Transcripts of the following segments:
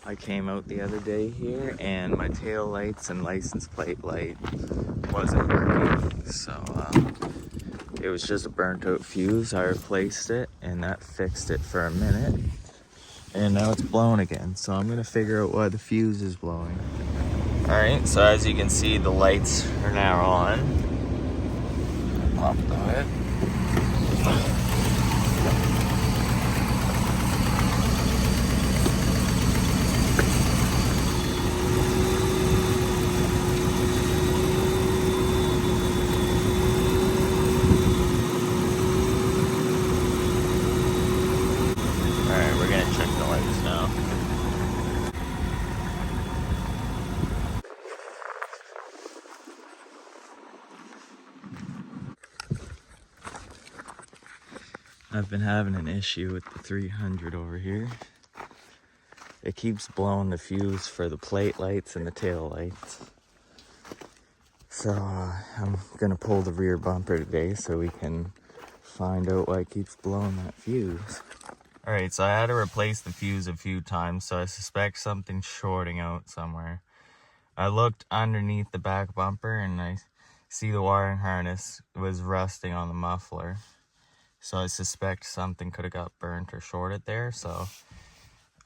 I came out the other day here and my tail lights and license plate light wasn't working. So it was just a burnt out fuse. I replaced it and that fixed it for a minute. And now it's blowing again. So I'm gonna figure out why the fuse is blowing. All right, so as you can see, the lights are now on. Pop the hood. Alright, we're gonna check the lights now. I've been having an issue with the 300 over here. It keeps blowing the fuse for the plate lights and the tail lights. So I'm gonna pull the rear bumper today so we can find out why it keeps blowing that fuse. Alright, so I had to replace the fuse a few times, so I suspect something's shorting out somewhere. I looked underneath the back bumper and I see the wiring harness was rusting on the muffler. So I suspect something could have got burnt or shorted there. So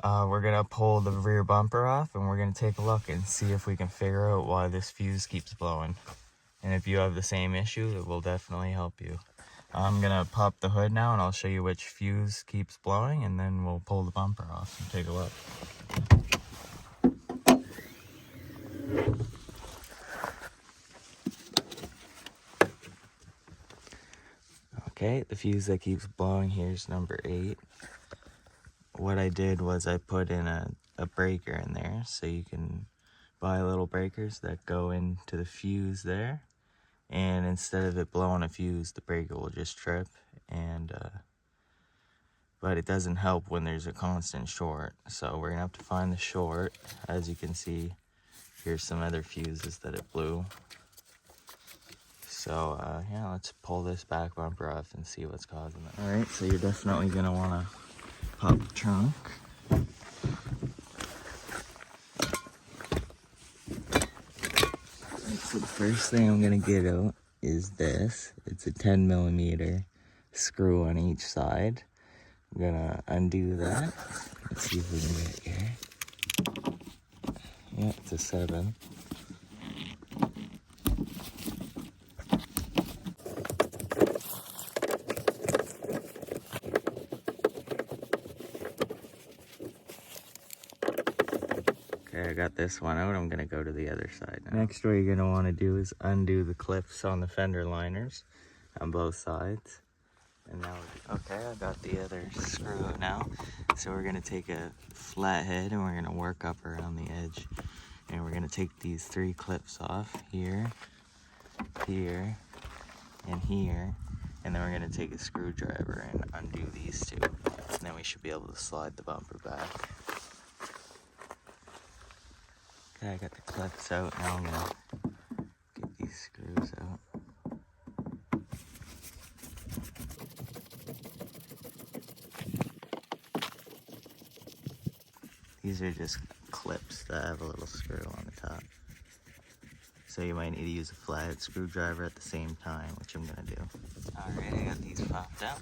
we're gonna pull the rear bumper off and we're gonna take a look and see if we can figure out why this fuse keeps blowing. And if you have the same issue, it will definitely help you. I'm gonna pop the hood now and I'll show you which fuse keeps blowing, and then we'll pull the bumper off and take a look. Okay, the fuse that keeps blowing here is number 8. What I did was I put in a breaker in there, so you can buy little breakers that go into the fuse there, and instead of it blowing a fuse, the breaker will just trip. And but it doesn't help when there's a constant short, so we're gonna have to find the short. As you can see, here's some other fuses that it blew. So yeah, let's pull this back bumper off and see what's causing it. All right, so you're definitely gonna wanna pop the trunk. So the first thing I'm gonna get out is this. It's a 10mm screw on each side. I'm gonna undo that. Let's see if we can get it here. Yeah, it's a 7. Okay, I got this one out. I'm gonna go to the other side now. Next, what you're gonna wanna do is undo the clips on the fender liners on both sides. And now, okay, I got the other screw out now. So we're gonna take a flat head and we're gonna work up around the edge. And we're gonna take these 3 clips off, here, here, and here. And then we're gonna take a screwdriver and undo these 2. And then we should be able to slide the bumper back. Okay, I got the clips out. Now I'm gonna get these screws out. These are just clips that have a little screw on the top. So you might need to use a flathead screwdriver at the same time, which I'm gonna do. Alright, I got these popped out.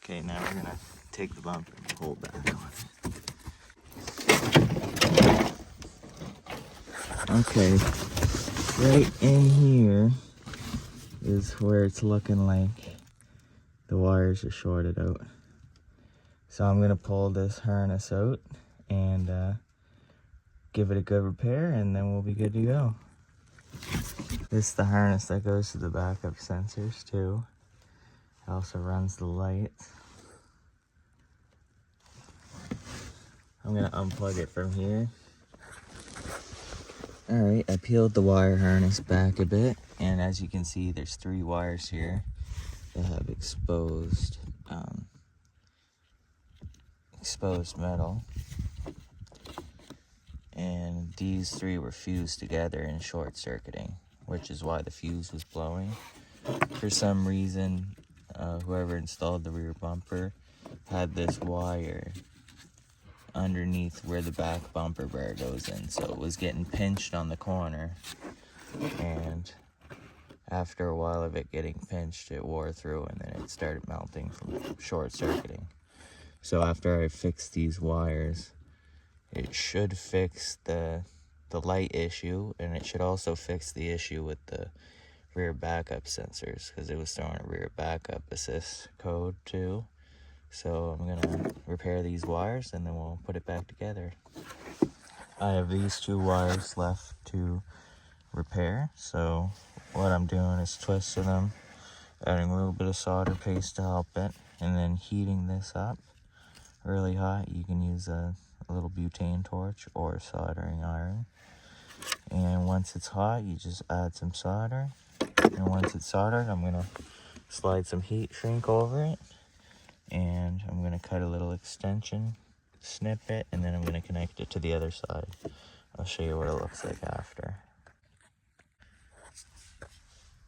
Okay, now we're gonna take the bumper and pull back on it. Okay, right in here is where it's looking like the wires are shorted out. So I'm gonna pull this harness out and give it a good repair, and then we'll be good to go. This is the harness that goes to the backup sensors too. It also runs the lights. I'm gonna unplug it from here. Alright, I peeled the wire harness back a bit, and as you can see, there's 3 wires here that have exposed metal. And these 3 were fused together in short circuiting. which is why the fuse was blowing. For some reason, whoever installed the rear bumper had this wire underneath where the back bumper bar goes in, so it was getting pinched on the corner, and after a while of it getting pinched, it wore through and then it started melting from short circuiting. So after I fixed these wires, it should fix the light issue, and it should also fix the issue with the rear backup sensors, because it was throwing a rear backup assist code too. So I'm gonna repair these wires and then we'll put it back together. I have these 2 wires left to repair, so what I'm doing is twisting them, adding a little bit of solder paste to help it, and then heating this up really hot. You can use a little butane torch or a soldering iron. And once it's hot, you just add some solder. And once it's soldered, I'm gonna slide some heat shrink over it. And I'm gonna cut a little extension, snip it, and then I'm gonna connect it to the other side. I'll show you what it looks like after.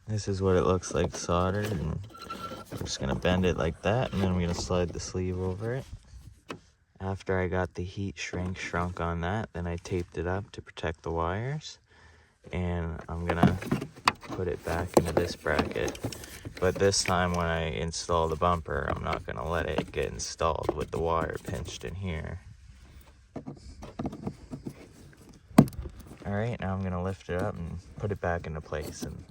This is what it looks like soldered, and I'm just gonna bend it like that, and then I'm gonna slide the sleeve over it. After I got the heat shrunk on that, then I taped it up to protect the wires, and I'm gonna put it back into this bracket. But this time when I install the bumper, I'm not gonna let it get installed with the wire pinched in here. Alright, now I'm gonna lift it up and put it back into place, and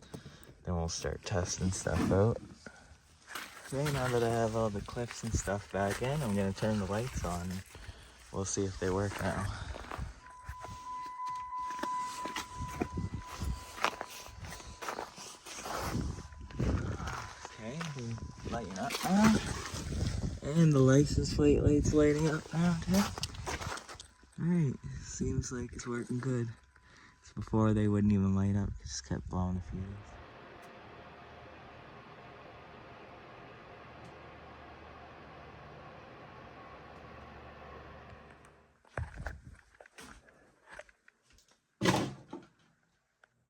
then we'll start testing stuff out. Okay, now that I have all the clips and stuff back in, I'm gonna turn the lights on and we'll see if they work now. Okay, lighting up now. And the license plate light's lighting up now too. Alright, seems like it's working good. Before they wouldn't even light up, it just kept blowing the fuse.